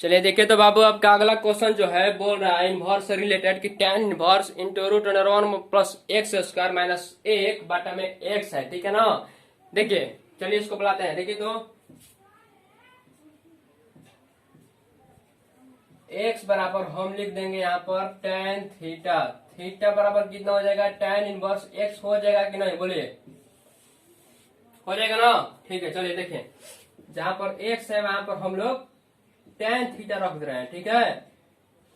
चलिए देखिए तो बाबू आपका अगला क्वेश्चन जो है बोल रहा है इनवर्स से रिलेटेड कि tan inverse into root under one plus x square minus एक बटा में एक्स है, ठीक है ना। देखिए चलिए इसको बुलाते हैं। देखिए तो x बराबर हम लिख देंगे यहाँ पर tan थीटा। थीटा बराबर कितना हो जाएगा, tan इनवर्स x हो जाएगा कि नहीं, बोलिए हो जाएगा ना। ठीक है चलिए देखिए, जहां पर x है वहां पर हम लोग tan थीटा रख दे रहे हैं, ठीक है।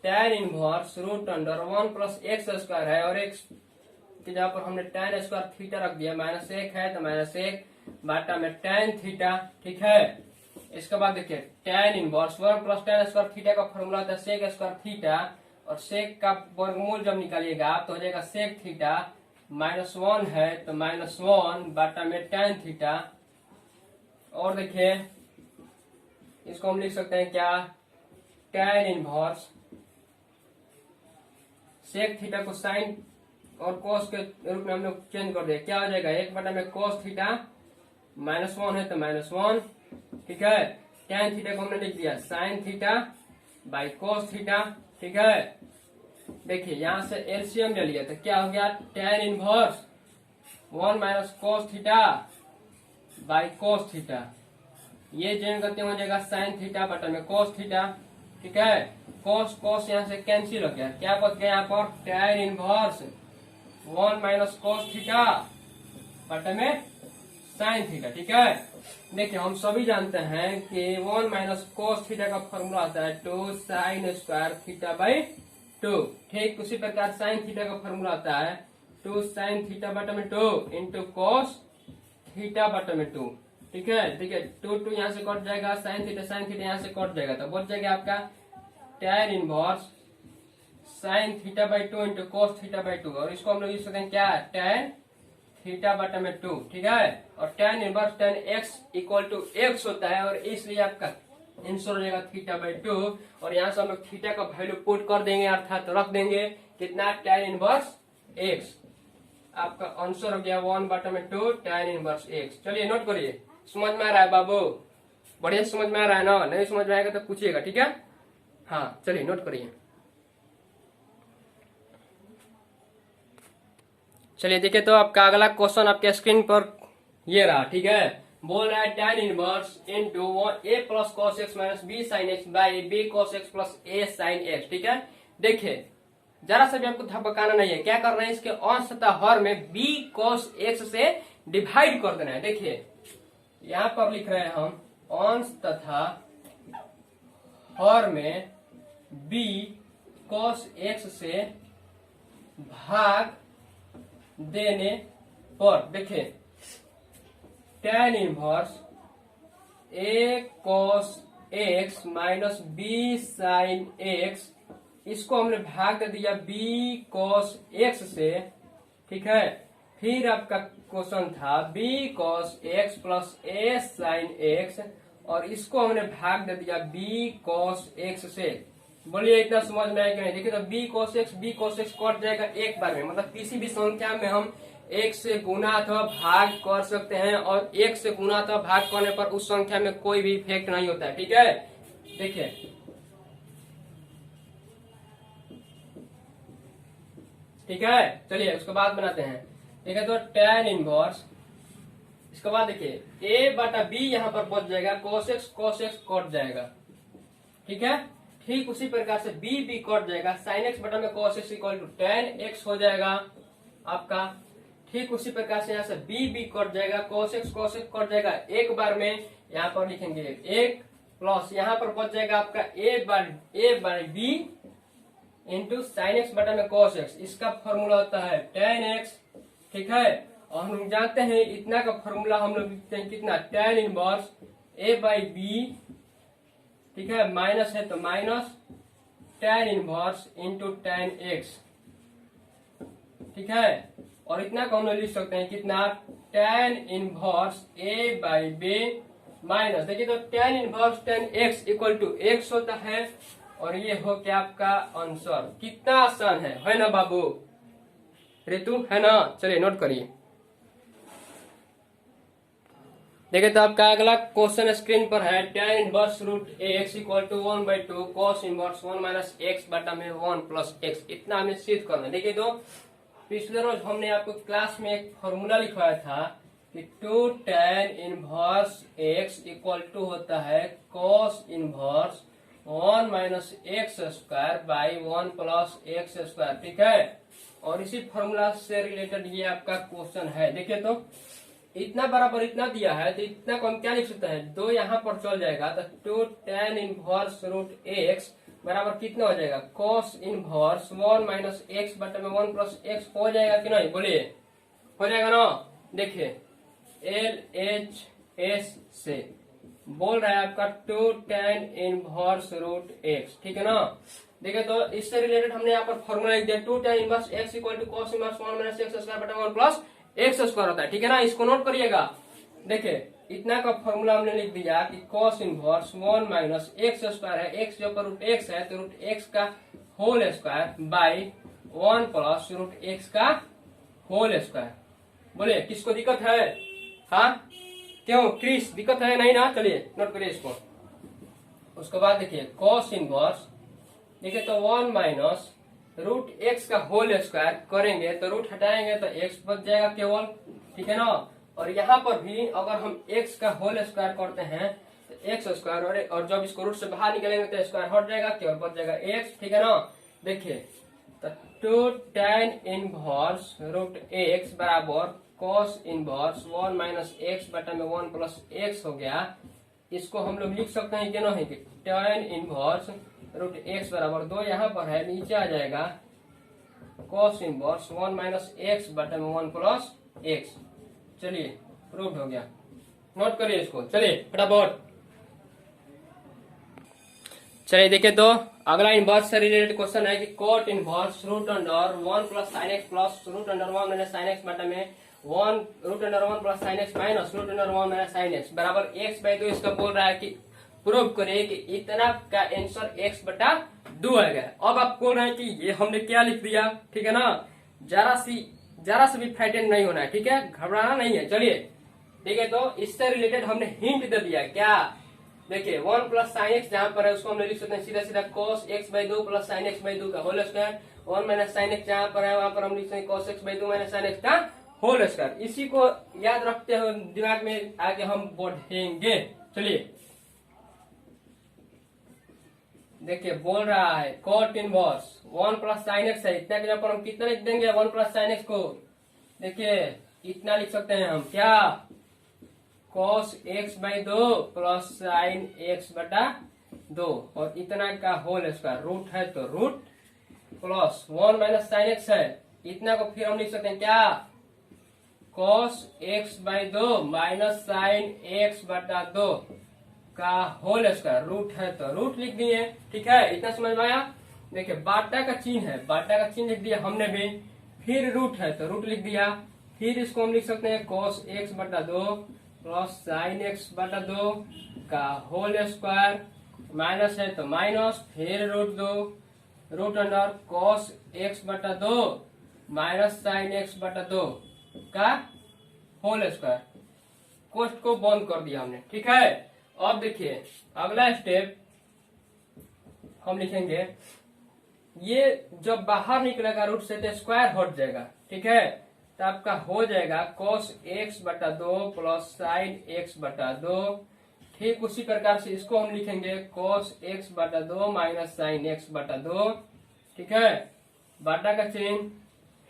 tan inverse root under one plus x square है और x की जगह पर हमने tan स्क्वायर थीटा रख दिया, माइनस एक है तो माइनस एक बाटा में tan थीटा, ठीक है। इसके बाद देखिए tan inverse one plus tan square theta का फॉर्मूला होता है सेक स्क्वायर थीटा, और सेक का वर्गमूल जब निकालिएगा तो हो जाएगा सेक थीटा, माइनस वन है तो माइनस वन बाटा में tan थीटा। और देखिए इसको हम लिख सकते हैं क्या, tan इनवर्स सेक थीटा को साइन और कोस के रूप में हम लोग चेंज कर दिया, क्या हो जाएगा एक बटा में कोस थीटा, माइनस वन है तो माइनस वन, ठीक है। tan थीटा को हमने लिख दिया sine theta by cos theta, ठीक है। देखिए यहां से एलसीएम ले लिया तो क्या हो गया, tan inverse one minus cos theta by cos theta, ये जॉइन करते हो जाएगा साइन थीटा बटा में कोस थीटा, ठीक है। कोस कोस यहाँ से कैंसिल हो गया, क्या बच गया यहाँ पर tan inverse one minus cos theta बटा में साइन थीटा, ठीक है। देखिए हम सभी जानते हैं कि वन माइनस कोस थीटा का फॉर्मूला आता है two sine square theta by two, ठीक उसी प्रकार साइन थीटा का फॉर्मूला आता है टू साइन थीटा बटा में टू इंटू कोस थीटा बटा में टू, ठीक है। देखिए टू टू यहाँ से कट जाएगा, साइन थीटा यहाँ से कट जाएगा तो बच जाएगा आपका tan inverse sine theta by two into cos theta by to, और इसको हम लोग लिख सकते हैं क्या, tan थीटा बटा में टू, ठीक है। और tan inverse tan x equal to x होता है और इसलिए आपका आंसर हो जाएगा थीटा बाई टू, और यहाँ से हम लोग थीटा का वैल्यू पुट कर देंगे, अर्थात रख देंगे कितना tan इनवर्स x, आपका आंसर हो गया वन बटा में टू tan इनवर्स x। चलिए नोट करिए, समझ में आ रहा है बाबू, बढ़िया समझ में आ रहा है ना, नहीं समझ में आएगा तो पूछिएगा, ठीक है। हाँ चलिए नोट करिए। चलिए देखिए तो आपका अगला क्वेश्चन आपके स्क्रीन पर ये रहा, ठीक है। बोल रहा है tan inverse into a plus cos x minus B sine x by B cos x plus A sine x, ठीक है। देखिए जरा सा भी आपको धपकाना नहीं है, क्या करना है, इसके अंश तथा हर में b cos x से डिवाइड कर देना है। देखिए यहाँ पर लिख रहे हैं हम अंश तथा हर में b cos x से भाग देने पर, देखिए tan inverse a cos x minus b sine x, इसको हमने भाग दे दिया b cos x से, ठीक है। फिर आपका क्वेश्चन था b cos x plus a sine x, और इसको हमने भाग दे दिया b cos x से। बोलिए इतना समझ में आया कि नहीं। देखिए तो b cos x कट जाएगा एक बार में, मतलब किसी भी संख्या में हम एक से गुना अथवा भाग कर सकते हैं, और एक से गुना अथवा भाग करने पर उस संख्या में कोई भी इफेक्ट नहीं होता है, ठीक है। देखिए ठीक है, चलिए उसके बाद बनाते हैं। ठीक है तो tan इनवर्स, इसके बाद देखिए a बटा b यहाँ पर बच जाएगा, cos x कट जाएगा, ठीक है। ठीक उसी प्रकार से b भी कट जाएगा, sin x बटा में cos x equal to tan x हो जाएगा आपका। ठीक उसी प्रकार से यहाँ से b भी कट जाएगा, cos x कट जाएगा एक बार में, यहाँ पर लिखेंगे एक प्लस यहाँ पर बच जाएगा आपका a by b into sine x बटा में cos x, इसका फॉर्मूला होता है tan x, ठीक है। और हम लोग जानते हैं इतना का फॉर्मूला हम लोग लिखते हैं कितना, tan inverse a by b, ठीक है, माइनस है तो minus tan inverse into tan x, ठीक है। और इतना को हम लोग लिख सकते हैं कितना, tan inverse a by b minus, देखिए तो tan inverse tan x equal to x होता है, और ये हो क्या आपका आंसर। कितना आसान है ना बाबू, ऋतु है ना। चलिए नोट करिए। देखिए तो आपका अगला क्वेश्चन स्क्रीन पर है tan inverse root x equal to 1/2 cos inverse 1 minus x बटा में 1 प्लस एक्स, इतना हमें सिद्ध करना है। देखिए तो पिछले रोज हमने आपको क्लास में एक फॉर्मूला लिखवाया था कि 2 tan inverse x equal to होता है cos inverse 1 minus x square by 1 plus x square, ठीक है। और इसी फॉर्मूला से रिलेटेड ये आपका क्वेश्चन है। देखिए तो इतना बराबर इतना दिया है तो इतना को हम क्या लिख सकते हैं, 2 यहाँ पर चल जाएगा तो 2 tan इनवर्स रूट एक्स बराबर कितना हो जाएगा, cos इनवर्स 1 माइनस एक्स बटे में 1 प्लस एक्स हो जाएगा कि नहीं, बोलिए हो जाएगा ना। देखिए LHS से बोल रहा है आपका 2 tan इनवर्स रूट एक्स, ठीक है ना। देखिए तो इससे रिलेटेड हमने यहाँ पर फॉर्मूला लिख दिया 2 tan inverse x equal to cos inverse 1 minus x square बटा 1 प्लस एक्स स्क्वायर होता है, ठीक है ना। इसको नोट करिएगा। देखिए इतना का फॉर्मूला हमने लिख दिया कि cos inverse 1 minus x square है, एक्स जो पर रूट एक्स है तो रूट एक्स का whole square by 1 plus root x का होल स्क्वायर। बोले किसको दिक्कत है, हाँ क्यों क्रिस दिक्कत है नहीं ना, चलिए नोट करिए इसको। उसके बाद देखिए cos इनवर्स, देखिए तो 1 माइनस रूट एक्स का होल स्क्वायर करेंगे तो रूट हटाएंगे तो एक्स बच जाएगा केवल, ठीक है ना। और यहाँ पर भी अगर हम एक्स का होल स्क्वायर करते हैं तो एक्स स्क्वायर, और जब इसको रूट से बाहर निकलेंगे तो स्क्वायर हट जाएगा, केवल बच जाएगा एक्स, ठीक है ना। देखिए तो 2 tan इनवर्स रूट एक्स बराबर cos इनवर्स 1 माइनस एक्स बटा में 1 प्लस एक्स हो गया। इसको हम लोग लिख सकते हैं कि नहीं कि tan इनवर्स रूट एक्स बराबर 2 यहाँ पर है, नीचे आ जाएगा cos इनवर्स 1 माइनस एक्स बटे में 1 प्लस एक्स। चलिए प्रूव हो गया, नोट करिए इसको, चलिए फटाफट। चलिए देखिए तो अगला इनवर्स से रिलेटेड क्वेश्चन है कि cot inverse root under 1 plus sine x plus root under 1 minus sine x बटा में 1 root under 1 plus sine x minus root under 1 minus sine x बराबर एक्स बाई 2। इसका बोल रहा है कि प्रूव करें कि इतना का आंसर x बटा 2 आएगा। अब आप बोल रहे हैं कि ये हमने क्या लिख दिया, ठीक है ना। जरा से भी फ्राइटेंड नहीं होना है, ठीक है, घबराना नहीं है। चलिए देखिए तो इससे रिलेटेड हमने हिंट दे दिया क्या, देखिए 1 प्लस साइन एक्स जहां पर है उसको हमने लिख सकते हैं सीधा सीधा cos x by 2 plus sine x by 2 का whole square. 1 minus sine x जहां पर है वहां पर हम लिख सकते हैं cos x by 2 minus sine x का होल स्क्वायर। इसी को याद रखते हुए दिमाग में आगे हम बढ़ेंगे। चलिए देखिए बोल रहा है cot inverse 1 plus sine x है, इतना के जगह पर हम कितना लिख देंगे 1 प्लस साइन एक्स को, देखिए इतना लिख सकते हैं हम क्या, cos x by 2 plus sine x बटा 2 और इतना का होल स्क्वायर, रूट है तो root plus 1 minus sine x है, इतना को फिर हम लिख सकते हैं क्या, cos x by 2 minus sine x बटा 2 का होल स्क्वायर, रूट है तो रूट लिख दिए, ठीक है, इतना समझ में आया। देखिए बाटा का चिन्ह है, बाटा का चिन्ह लिख दिया हमने भी, फिर रूट है तो रूट लिख दिया, फिर इसको हम लिख सकते हैं cos x बटा 2 प्लस साइन एक्स बटा 2 का होल स्क्वायर, माइनस है तो माइनस, फिर root 2 root under cos x बटा 2 माइनस साइन एक्स बटा 2 का होल स्क्वायर। कोष्ट को बंद कर दिया हमने, ठीक है। अब देखिए अगला स्टेप हम लिखेंगे, ये जब बाहर निकलेगा रूट से तो स्क्वायर हट जाएगा, ठीक है, तो आपका हो जाएगा cos x बटा 2 प्लस साइन एक्स बटा 2। ठीक उसी प्रकार से इसको हम लिखेंगे cos x बटा 2 माइनस साइन एक्स बटा 2, ठीक है, बाटा का चिन्ह,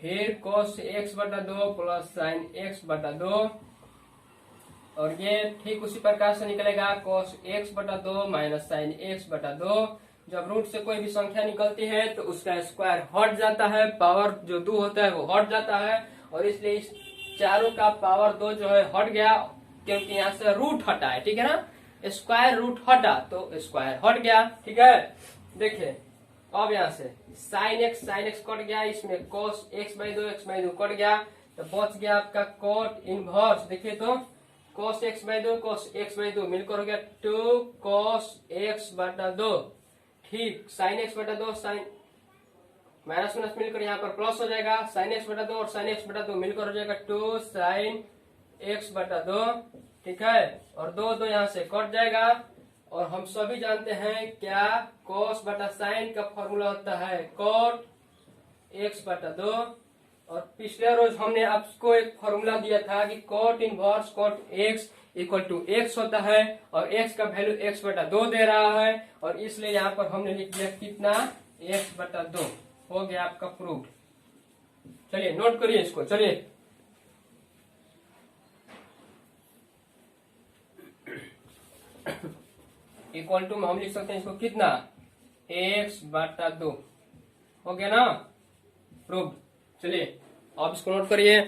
फिर cos x बटा 2 प्लस साइन एक्स बटा 2 और ये ठीक उसी प्रकार से निकलेगा cos x बटा 2 माइनस साइन एक्स बटा 2। जब रूट से कोई भी संख्या निकलती है तो उसका स्क्वायर हट जाता है, पावर जो 2 होता है वो हट जाता है और इसलिए इस चारों का पावर 2 जो है हट गया, क्योंकि यहाँ से रूट हटा है, ठीक है ना, स्क्वायर रूट हटा तो स्क्वायर हट गया, ठीक है। देखिए अब यहाँ से साइन एक्स कट गया, इसमें cos x बाई 2 कट गया तो बच गया आपका cot इनवर्स। देखिए तो cos x बाई 2 मिलकर हो गया 2 cos x बटा 2, ठीक, साइन एक्स बटा 2 साइन माइनस माइनस मिलकर यहाँ पर प्लस हो जाएगा, साइन एक्स बटा 2 और साइन एक्स बटा 2 मिलकर हो जाएगा 2 साइन एक्स बटा 2, ठीक है, और दो दो यहाँ से कट जाएगा। और हम सभी जानते हैं क्या, कॉस बटा साइन का फॉर्मूला होता है कॉट एक्स बटा 2। और पिछले रोज हमने आपको एक फॉर्मूला दिया था कि cot inverse cot x equal to x होता है, और एक्स का वैल्यू एक्स बटा 2 दे रहा है, और इसलिए यहाँ पर हमने लिख दिया कितना, एक्स बटा 2। हो गया आपका प्रूफ। चलिए नोट करिए इसको, चलिए इक्वल टू में हम लिख सकते हैं इसको कितना, एक्स बटा 2। हो गया ना प्रूफ। चलिए आप इसको नोट करिए।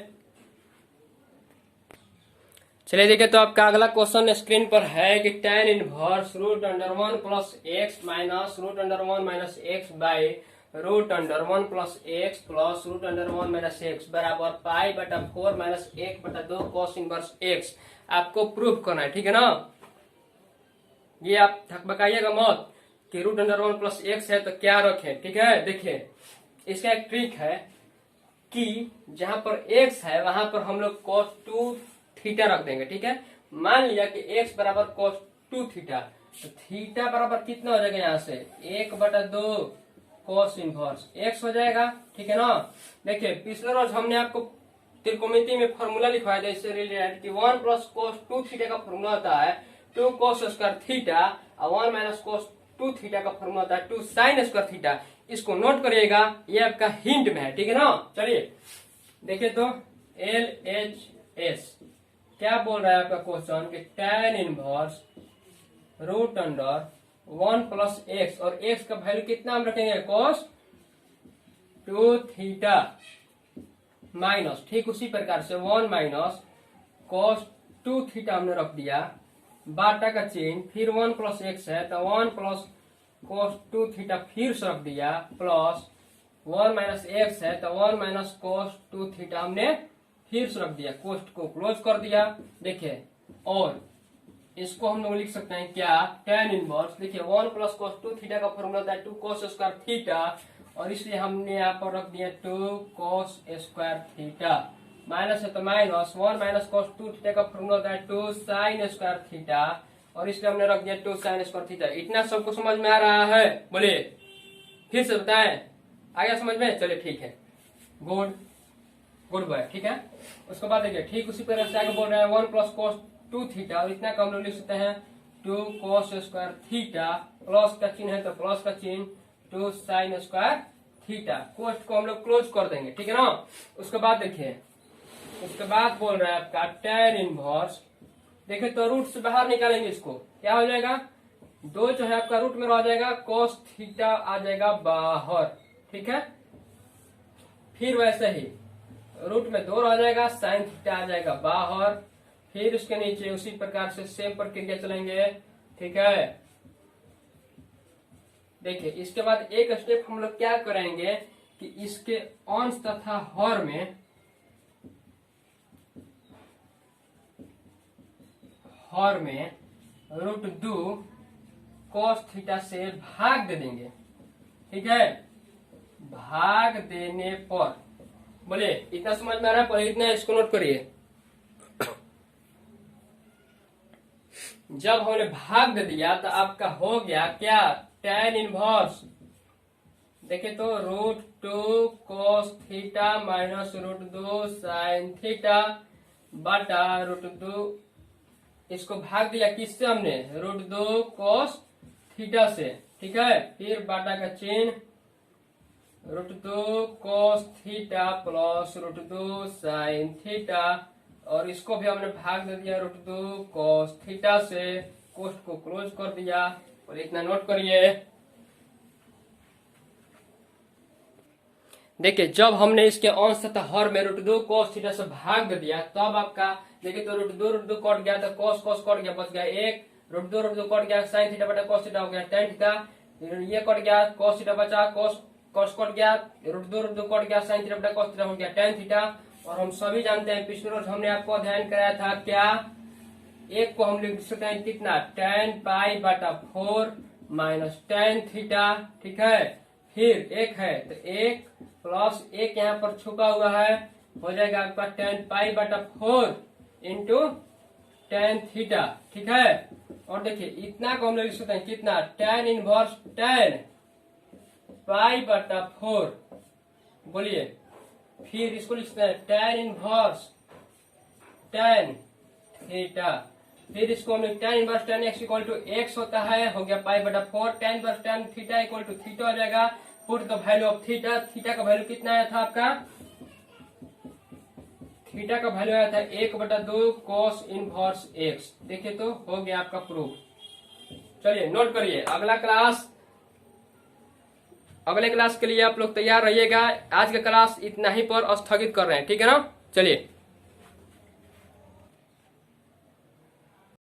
चलिए देखिए, तो आपका अगला क्वेश्चन स्क्रीन पर है कि tan inverse root under 1 plus x minus root under 1 minus x by root under 1 plus x plus root under 1 minus x बराबर पाई बटा 4 माइनस 1 बटा 2 कॉस इनवर्स एक्स। आपको प्रूफ करना है, ठीक है ना। ये आप थकबकाइएगा मत कि रूट अंडर 1 प्लस एक्स है तो क्या रखें, ठीक है। देखिए इसका एक ट्रिक है कि जहां पर x है वहां पर हम लोग cos 2 थीटा रख देंगे, ठीक है। मान लिया कि x बराबर cos 2 थीटा, तो थीटा बराबर कितना हो जाएगा, यहाँ से 1 बटा 2 cos इनवर्स x हो जाएगा, ठीक है ना। देखिए पिछले रोज हमने आपको त्रिकोणमिति में फॉर्मूला लिखवाया था इससे रिलेटेड कि 1 प्लस cos 2 थीटा का फॉर्मूला होता है 2 cos स्क्वायर थीटा, और 1 माइनस cos 2 थीटा का फॉर्मूला होता है 2 साइन स्क्वायर थीटा। इसको नोट करिएगा, ये आपका हिंट में है, ठीक है ना। चलिए देखिए तो LHS क्या बोल रहा है आपका क्वेश्चन कि tan inverse root under 1 plus x, और एक्स का वैल्यू कितना हम रखेंगे, cos 2 थीटा माइनस, ठीक उसी प्रकार से 1 माइनस cos 2 थीटा हमने रख दिया, बाटा का चिन्ह, फिर 1 प्लस एक्स है तो 1 प्लस cos 2 थीटा फिर से रख दिया, प्लस 1 माइनस एक्स है तो 1 माइनस cos 2 थीटा हमने फिर से रख दिया, कोष्ट को क्लोज कर दिया। देखिए और इसको हम लोग लिख सकते हैं क्या, tan इनवर्स। देखिए 1 प्लस cos 2 थीटा का फॉर्मूला होता है 2 cos स्क्वायर थीटा, और इसलिए हमने यहाँ पर रख दिया 2 cos स्क्वायर थीटा, माइनस है तो माइनस 1 माइनस cos 2 थीटा का फॉर्मूला होता है 2 साइन स्क्वायर थीटा, और इसलिए हमने रख दिया 2 साइन स्क्वायर थीटा। इतना सबको समझ में आ रहा है, बोलिए फिर से बताएं, आ गया समझ में। चलिए ठीक है, गुड गुड बॉय, ठीक है। उसके बाद देखिए ठीक उसी तरह से आगे बोल रहे हैं 1 प्लस cos 2 थीटा, और इतना का हम लोग लिख सकते हैं 2 cos स्क्वायर थीटा, प्लस का चिन्ह है तो प्लस का चिन्ह 2 साइन स्क्वायर थीटा। कोष्ट को हम लोग क्लोज कर देंगे, ठीक है ना। उसके बाद देखिए, उसके बाद बोल रहा है आपका tan इनवर्स। देखिए तो रूट से बाहर निकालेंगे इसको, क्या हो जाएगा, 2 जो है आपका रूट में रह जाएगा, cos थीटा आ जाएगा बाहर, ठीक है। फिर वैसे ही रूट में 2 रह जाएगा, साइन थीटा आ जाएगा बाहर, फिर उसके नीचे उसी प्रकार से सेम प्रक्रिया चलेंगे, ठीक है। देखिए इसके बाद एक स्टेप हम लोग क्या करेंगे कि इसके अंश तथा हर में रूट 2 cos थीटा से भाग दे देंगे, ठीक है। भाग देने पर, बोले इतना समझ में आ रहा है, पर इतना इसको नोट करिए। जब हमने भाग दे दिया तो आपका हो गया क्या, tan इनवर्स। देखिए तो root 2 cos theta minus root 2 sine theta बटा रूट 2, इसको भाग दिया किससे हमने, रूट 2 cos थीटा से, ठीक है। फिर बाटा का चिन्ह, root 2 cos theta plus root 2 sine theta, और इसको भी हमने भाग दे दिया रूट 2 cos थीटा से, कोष्ट को क्लोज कर दिया। और इतना नोट करिए। देखिए जब हमने इसके अंश तथा हर में रूट 2 cos थीटा से भाग दे दिया, तब आपका देखिए तो रूट 2 कट गया, तो cos cos कट गया, बच गया 1, रूट 2 कट गया, साइन थीटा बटा cos थीटा हो गया tan थीटा, ये कट गया, cos थीटा बचा, cos कट गया, रूट 2 कट गया, साइन थीटा बटा cos थीटा हो गया tan थीटा। और हम सभी जानते हैं पिछले रोज हमने आपको अध्ययन कराया था क्या, एक को हम लिख सकते हैं कितना, tan पाई बटा 4 माइनस tan थीटा, ठीक है। फिर एक है तो 1 प्लस 1 यहाँ पर छुपा हुआ है, हो जाएगा आपका tan पाई बटा 4 इंटू tan थीटा, ठीक है। और देखिए इतना को हम लोग लिख सकते हैं कितना, tan इनवर्स tan पाई बटा 4, बोलिए। फिर इसको लिख सकते हैं tan इनवर्स tan थीटा, फिर इसको हम लोग tan inverse tan x equal to x होता है, हो गया पाई बटा 4, tan inverse tan theta equal to theta हो जाएगा। Put the value of theta, theta का वैल्यू कितना आया था आपका, थीटा का वैल्यू आया था 1/2 cos इनवर्स x। देखिए तो हो गया आपका प्रूफ। चलिए नोट करिए, अगले क्लास के लिए आप लोग तैयार रहिएगा। आज का क्लास इतना ही पर स्थगित कर रहे हैं, ठीक है ना। चलिए।